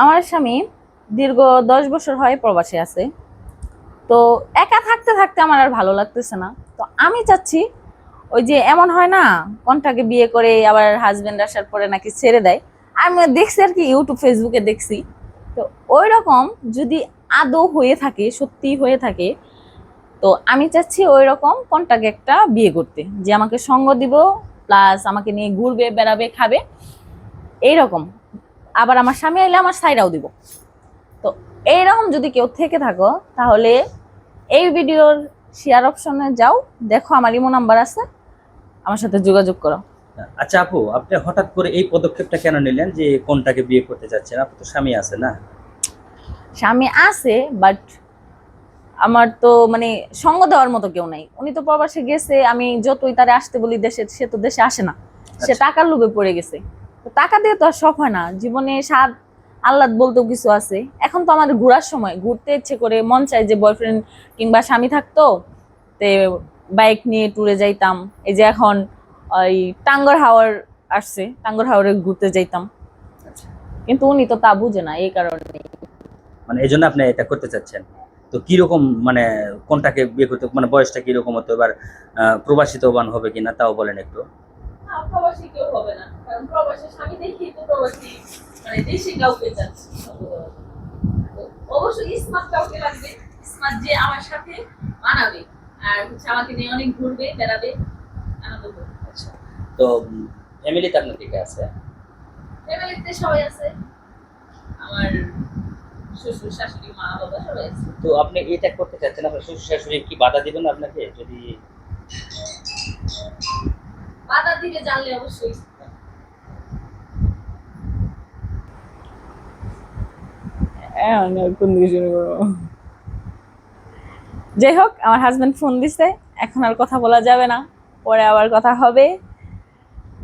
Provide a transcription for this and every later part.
আমার স্বামী দীর্ঘ 10 বছর হয় প্রবাসে আছে। তো একা থাকতে থাকতে আমার আর ভালো লাগতেছে না। তো আমি চাচ্ছি, ওই যে এমন হয় না, কোনটাকে বিয়ে করে আবার হাজবেন্ড আসার পরে নাকি ছেড়ে দেয়। আমি দেখছি আর কি, ইউটিউব ফেসবুকে দেখছি। তো ওই রকম যদি আদৌ হয়ে থাকে, সত্যি হয়ে থাকে, তো আমি চাচ্ছি ওই রকম কোনটাকে একটা বিয়ে করতে, যে আমাকে সঙ্গ দিব, প্লাস আমাকে নিয়ে ঘুরবে, বেড়াবে, খাবে, এইরকম। আবার আমার স্বামী আইলে আমার সাইডাও দিব। তো এইরকম যদি কেউ থেকে থাকো, তাহলে এই ভিডিওর শেয়ার অপশনে যাও, দেখো আমার ইমো নাম্বার আছে, আমার সাথে যোগাযোগ করো। আচ্ছা আপু, আপনি হঠাৎ করে এই পদক্ষেপটা কেন নিলেন যে কোনটাকে বিয়ে করতে যাচ্ছেন? আপনার তো স্বামী আছে না? স্বামী আছে, বাট আমার তো মানে সঙ্গ দেওয়ার মতো কেউ নাই। উনি তো প্রবাসে গেছে, আমি যতই তারে আসতে বলি দেশে, সে তো দেশে আসে না। সে আচ্ছা। টাকার লোভে পড়ে গেছে। তো টাকা দিয়ে তো আর সব হয় না, জীবনে স্বাদ আহ্লাদ বলতেও কিছু আছে। এখন তো আমাদের ঘোরার সময়, ঘুরতে ইচ্ছে করে, মন চায় যে বয়ফ্রেন্ড কিংবা স্বামী থাকতো, তে বাইক নিয়ে ট্যুরে যাইতাম। এই যে এখন ওই টাঙ্গর হাওয়ার আসছে, টাঙ্গর হাওরে ঘুরতে যাইতাম। আচ্ছা, কিন্তু উনি তো তা বুঝে না, এই কারণে। মানে এই জন্য আপনি এটা করতে চাচ্ছেন। তো কিরকম মানে কোনটাকে বিয়ে করতে, মানে বয়সটা কিরকম হতো, এবার প্রবাসিতবান হবে কিনা তাও বলেন একটু। প্রবাসী কেউ হবে না, কারণ প্রবাসী স্বামী দেখি তো প্রবাসী মানে দেশি কাউকে চাচ্ছে। অবশ্যই স্মার্ট কাউকে লাগবে, স্মার্ট যে আমার সাথে মানাবে, আর হচ্ছে আমাকে নিয়ে অনেক ঘুরবে, বেড়াবে, আনন্দ করবে। আচ্ছা, তো ফ্যামিলিতে আপনার কে কে আছে? ফ্যামিলিতে সবাই আছে, আমার শ্বশুর শাশুড়ি, মা বাবা সবাই আছে। তো আপনি এটা করতে চাচ্ছেন, আপনার শ্বশুর শাশুড়ি কি বাধা দিবেন আপনাকে যদি? বাধা দিবে জানলে অবশ্যই। কোন দিকে শুরু করবো? যাই হোক, আমার হাজবেন্ড ফোন দিছে, এখন আর কথা বলা যাবে না, পরে আবার কথা হবে।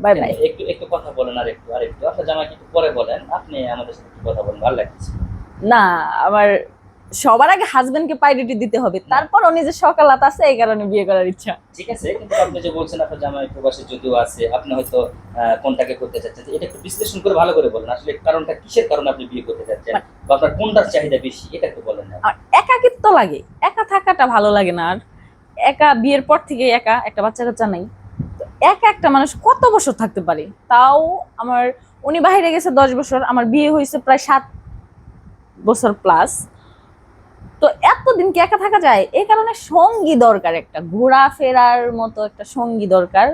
Bye bye. একটু একটু কথা বলেন, আর একটু আপনার জামাইকে একটু পরে বলেন, আপনি আমাদের সাথে একটু কথা বলেন, ভালো লাগছে। না, আমার সবার আগে হাজবেন্ডকে প্রায়োরিটি দিতে হবে, তারপর ও নিজের সকালাত আছে, এই কারণে বিয়ে করার ইচ্ছা। ঠিক আছে, কিন্তু আপনি যে বলছেন আপনার জামাই প্রবাসে যদিও আছে, আপনি হয়তো কোনটাকে করতে চাচ্ছেন, এটা একটু বিশ্লেষণ করে ভালো করে বলেন, আসলে কারণটা কিসের কারণে আপনি বিয়ে করতে চাচ্ছেন, বা আপনার কোনটার চাহিদা বেশি, এটা একটু বলেন না। আর একাকিত্ব লাগে, একা থাকাটা ভালো লাগে না আর। একা বিয়ের পর থেকে একা, একটা বাচ্চা কাচ্চা নাই। তো একা একটা মানুষ কত বছর থাকতে পারে? তাও আমার, উনি বাইরে গেছে 10 বছর, আমার বিয়ে হয়েছে প্রায় 7 বছর প্লাস। তো এতদিন কি একা থাকা যায়? এই কারণে সঙ্গী দরকার, একটা ঘোরাফেরার মতো একটা সঙ্গী দরকার।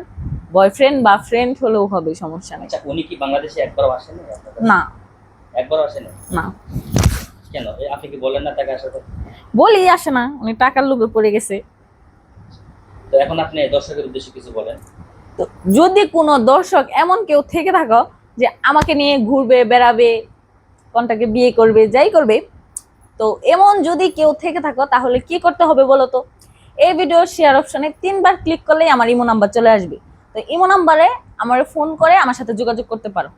বয়ফ্রেন্ড বা ফ্রেন্ড হলেও হবে, সমস্যা নেই। আচ্ছা, উনি কি বাংলাদেশে একবারও আসেনি আপনার কাছে? না। একবারও আসেনি? না, কেন আপনি কি বলেন না তাকে আসার কথা? বলি আসে না, উনি টাকার লোভে পড়ে গেছে। তো এখন আপনি দর্শকের উদ্দেশ্যে কিছু বলেন। তো যদি কোনো দর্শক এমন কেউ থেকে থাকো যে আমাকে নিয়ে ঘুরবে, বেড়াবে, কোনটাকে বিয়ে করবে, যাই করবে, তো এমন যদি কেউ থেকে থাকো, তাহলে কি করতে হবে বলো তো? এই ভিডিও শেয়ার অপশনে 3বার ক্লিক করলেই আমার ইমো নাম্বার চলে আসবে। তো ইমো নাম্বারে আমার ফোন করে আমার সাথে যোগাযোগ করতে পারো।